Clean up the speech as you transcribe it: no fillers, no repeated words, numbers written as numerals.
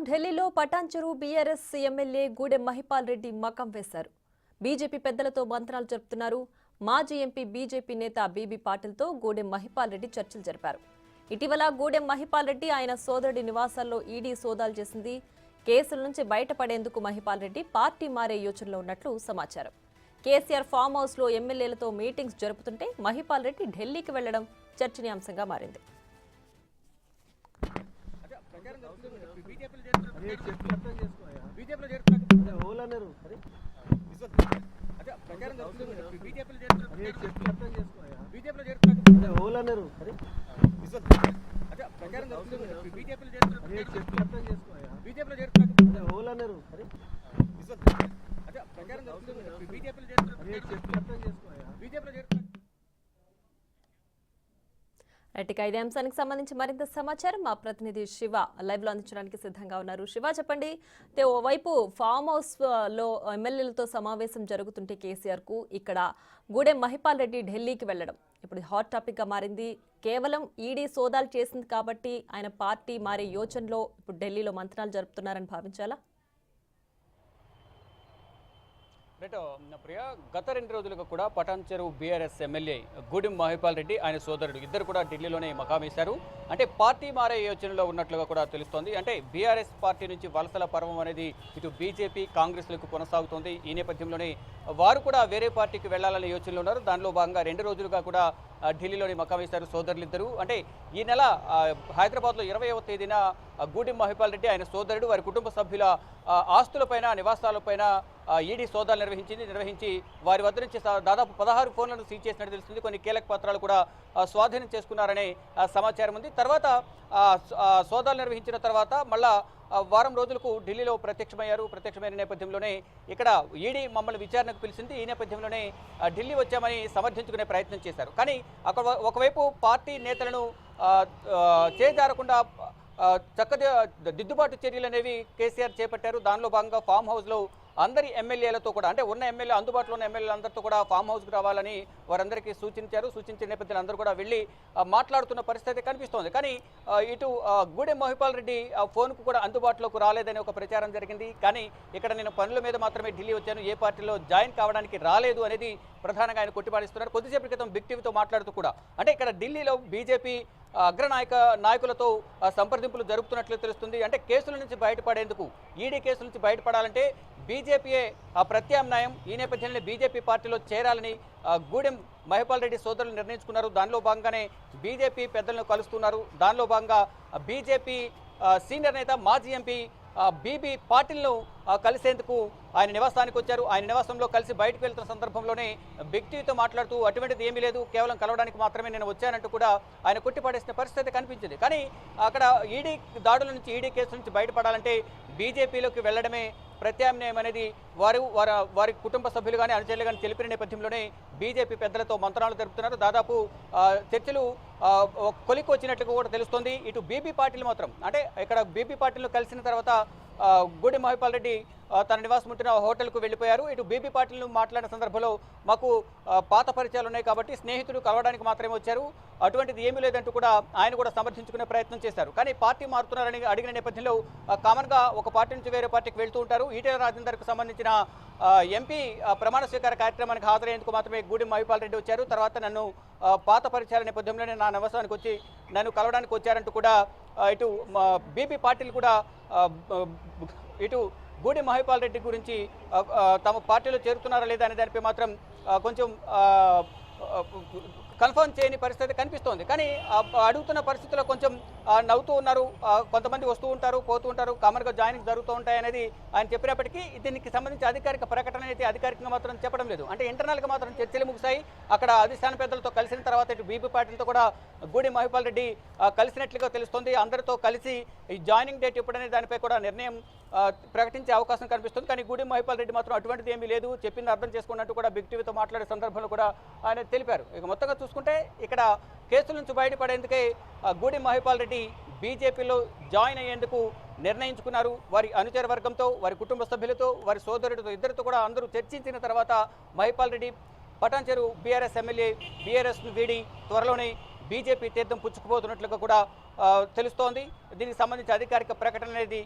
ఢిల్లీలో Patancheru BRS MLA Gudem Mahipal Reddy మకం వేశారు. BJP పెద్దలతో మంత్రాలు జరుపుతున్నారు. మాజీ ఎంపీ బీజేపీ నేత బీబీ పాటిల్తో గూడెం మహిపాల్ రెడ్డి చర్చలు జరిపారు. ఇటీవల గూడెం మహిపాల్ రెడ్డి ఆయన సోదరుడి నివాసాల్లో ఈడీ సోదాలు చేసింది. కేసుల నుంచి బయటపడేందుకు మహిపాల్ రెడ్డి పార్టీ మారే యోచనలో ఉన్నట్లు సమాచారం. కేసీఆర్ ఫామ్ హౌస్ లో ఎమ్మెల్యేలతో మీటింగ్స్ జరుపుతుంటే మహిపాల్ రెడ్డి ఢిల్లీకి వెళ్లడం చర్చనీయాంశంగా మారింది. ఇదే అంశానికి సంబంధించి మరింత సమాచారం మా ప్రతినిధి శివ లైవ్ లో అందించడానికి సిద్ధంగా ఉన్నారు. శివ, చెప్పండి. ఓవైపు ఫామ్ హౌస్ లో ఎమ్మెల్యేలతో సమావేశం జరుగుతుంటే కేసీఆర్ కు ఇక్కడ గూడెం మహిపాల్ రెడ్డి ఢిల్లీకి వెళ్లడం ఇప్పుడు హాట్ టాపిక్ గా మారింది. కేవలం ఈడీ సోదాలు చేసింది కాబట్టి ఆయన పార్టీ మారే యోచనలో ఇప్పుడు ఢిల్లీలో మంత్రాలు జరుపుతున్నారని భావించాలా? ప్రియా, గత 2 రోజులుగా కూడా పటాన్చెరు బీఆర్ఎస్ ఎమ్మెల్యే గూడెం మహిపాల్ రెడ్డి ఆయన సోదరుడు ఇద్దరు కూడా ఢిల్లీలోనే మకామేశారు. అంటే పార్టీ మారే యోచనలో ఉన్నట్లుగా కూడా తెలుస్తోంది. అంటే బీఆర్ఎస్ పార్టీ నుంచి వలసల పర్వం అనేది ఇటు బీజేపీ కాంగ్రెస్లకు కొనసాగుతోంది. ఈ నేపథ్యంలోనే వారు కూడా వేరే పార్టీకి వెళ్లాలనే యోచనలో ఉన్నారు. దానిలో భాగంగా 2 రోజులుగా కూడా ఢిల్లీలోని మకామేశారు సోదరులిద్దరూ. అంటే ఈ నెల హైదరాబాద్లో 20వ తేదీన గూడెం మహిపాల్ రెడ్డి ఆయన సోదరుడు వారి కుటుంబ సభ్యుల ఆస్తులపైన నివాసాలపైన ఈడీ సోదాలు నిర్వహించి వారి వద్ద నుంచి దాదాపు 16 ఫోన్లను సీజ్ చేసినట్టు తెలుస్తుంది. కొన్ని కీలక పత్రాలు కూడా స్వాధీనం చేసుకున్నారనే సమాచారం ఉంది. తర్వాత సోదాలు నిర్వహించిన తర్వాత మళ్ళా వారం రోజులకు ఢిల్లీలో ప్రత్యక్షమైన నేపథ్యంలోనే ఇక్కడ ఈడీ మమ్మల్ని విచారణకు పిలిచింది. ఈ నేపథ్యంలోనే ఢిల్లీ వచ్చామని సమర్థించుకునే ప్రయత్నం చేశారు. కానీ అక్కడ ఒకవైపు పార్టీ నేతలను చేజారకుండా దిద్దుబాటు చర్యలు అనేవి కేసీఆర్ చేపట్టారు. దానిలో భాగంగా ఫామ్ హౌస్లో అందరి ఎమ్మెల్యేలతో కూడా, అంటే ఉన్న ఎమ్మెల్యే అందుబాటులో ఉన్న ఎమ్మెల్యేలందరితో కూడా ఫామ్ హౌస్కి రావాలని వారందరికీ సూచించిన నేపథ్యంలో అందరూ కూడా వెళ్ళి మాట్లాడుతున్న పరిస్థితి కనిపిస్తోంది. కానీ ఇటు గూడెం మహిపాల్ రెడ్డి ఫోన్కు కూడా అందుబాటులోకి రాలేదని ఒక ప్రచారం జరిగింది. కానీ ఇక్కడ నేను పనుల మీద మాత్రమే ఢిల్లీ వచ్చాను, ఏ పార్టీలో జాయిన్ కావడానికి రాలేదు అనేది ప్రధానంగా ఆయన కొట్టిపాడిస్తున్నారు. కొద్దిసేపటి క్రితం బిగ్ టీవీతో మాట్లాడుతూ కూడా, అంటే ఇక్కడ ఢిల్లీలో బీజేపీ నాయకులతో సంప్రదింపులు జరుపుతున్నట్లు తెలుస్తుంది. అంటే కేసుల నుంచి బయటపడేందుకు, ఈడీ కేసుల నుంచి బయటపడాలంటే బీజేపీయే ప్రత్యామ్నాయం. ఈ నేపథ్యంలో బీజేపీ పార్టీలో చేరాలని గూడెం మహిపాల్ రెడ్డి సోదరులు నిర్ణయించుకున్నారు. దానిలో భాగంగానే బీజేపీ పెద్దలను కలుస్తున్నారు. దానిలో భాగంగా బీజేపీ సీనియర్ నేత మాజీ ఎంపీ బీబీ పాటిల్ను కలిసేందుకు ఆయన నివాసానికి వచ్చారు. ఆయన నివాసంలో కలిసి బయటకు వెళ్తున్న సందర్భంలోనే బిగ్ టీవీతో మాట్లాడుతూ అటువంటిది ఏమీ లేదు, కేవలం కలవడానికి మాత్రమే నేను వచ్చానంటూ కూడా ఆయన కొట్టిపడేసిన పరిస్థితి కనిపించింది. కానీ అక్కడ ఈడీ దాడుల నుంచి, ఈడీ కేసుల నుంచి బయటపడాలంటే బీజేపీలోకి వెళ్లడమే ప్రత్యామ్నాయం అనేది వారి కుటుంబ సభ్యులు కానీ అనుచరులు కానీ తెలిపిన నేపథ్యంలోనే బీజేపీ పెద్దలతో మంత్రాలు జరుపుతున్నారు. దాదాపు చర్చలు కొలికి వచ్చినట్లు కూడా తెలుస్తోంది. ఇటు బీబీ పాటిల్ మాత్రం, అంటే ఇక్కడ బీబీ పాటిల్ను కలిసిన తర్వాత గూడెం మహిపాల్ రెడ్డి తన నివాసం ఉంటున్న హోటల్కు వెళ్ళిపోయారు. ఇటు బీబీ పాటిల్ను మాట్లాడిన సందర్భంలో మాకు పాత పరిచయాలు ఉన్నాయి కాబట్టి స్నేహితులు కలవడానికి మాత్రమే వచ్చారు, అటువంటిది ఏమీ లేదంటూ కూడా ఆయన కూడా సమర్థించుకునే ప్రయత్నం చేశారు. కానీ పార్టీ మారుతున్నారని అడిగిన నేపథ్యంలో కామన్గా ఒక పార్టీ నుంచి వేరే పార్టీకి వెళ్తూ ఉంటారు. ఈటెల రాజేందర్కు సంబంధించిన ఎంపీ ప్రమాణ స్వీకార కార్యక్రమానికి హాజరయ్యేందుకు మాత్రమే గూడెం మహిపాల్ రెడ్డి వచ్చారు. తర్వాత నన్ను పాత పరిచయాల నేపథ్యంలోనే నా నివాసానికి వచ్చి నన్ను కలవడానికి వచ్చారంటూ కూడా ఇటు బీబీ పాటిల్ కూడా ఇటు గూడెం మహిపాల్ రెడ్డి గురించి తమ పార్టీలో చేరుతున్నారా లేదా అనే దానిపై మాత్రం కొంచెం కన్ఫర్మ్ చేయని పరిస్థితి కనిపిస్తోంది. కానీ అడుగుతున్న పరిస్థితుల్లో కొంచెం నవ్వుతూ ఉన్నారు. కొంతమంది వస్తూ ఉంటారు, పోతూ ఉంటారు, కామన్గా జాయినింగ్ జరుగుతూ ఉంటాయి అనేది ఆయన చెప్పినప్పటికీ దీనికి సంబంధించి అధికారిక ప్రకటన అయితే అధికారికంగా మాత్రం చెప్పడం లేదు. అంటే ఇంటర్నల్గా మాత్రం చర్చలు ముగిశాయి. అక్కడ అధిష్టాన పెద్దలతో కలిసిన తర్వాత ఇటు బీబీ పాటిల్తో కూడా గూడెం మహిపాల్ రెడ్డి కలిసినట్లుగా తెలుస్తుంది. అందరితో కలిసి ఈ జాయినింగ్ డేట్ ఎప్పుడనే దానిపై కూడా నిర్ణయం ప్రకటించే అవకాశం కనిపిస్తుంది. కానీ గూడెం మహిపాల్ రెడ్డి మాత్రం అటువంటిది ఏమీ లేదు, చెప్పింది అర్థం చేసుకున్నట్టు కూడా బిగ్ టీవీతో మాట్లాడే సందర్భంలో కూడా ఆయన తెలిపారు. ఇక మొత్తంగా చూసుకుంటే ఇక్కడ కేసుల నుంచి బయటపడేందుకే గూడెం మహిపాల్ రెడ్డి బీజేపీలో జాయిన్ అయ్యేందుకు నిర్ణయించుకున్నారు. వారి అనుచర వర్గంతో, వారి కుటుంబ సభ్యులతో, వారి సోదరుడితో ఇద్దరితో కూడా అందరూ చర్చించిన తర్వాత మహిపాల్ రెడ్డి పటాన్చెరు బీఆర్ఎస్ ఎమ్మెల్యే బీఆర్ఎస్ను వీడి త్వరలోనే బీజేపీ తీర్థం పుచ్చుకుపోతున్నట్లుగా కూడా తెలుస్తోంది. దీనికి సంబంధించి అధికారిక ప్రకటన అనేది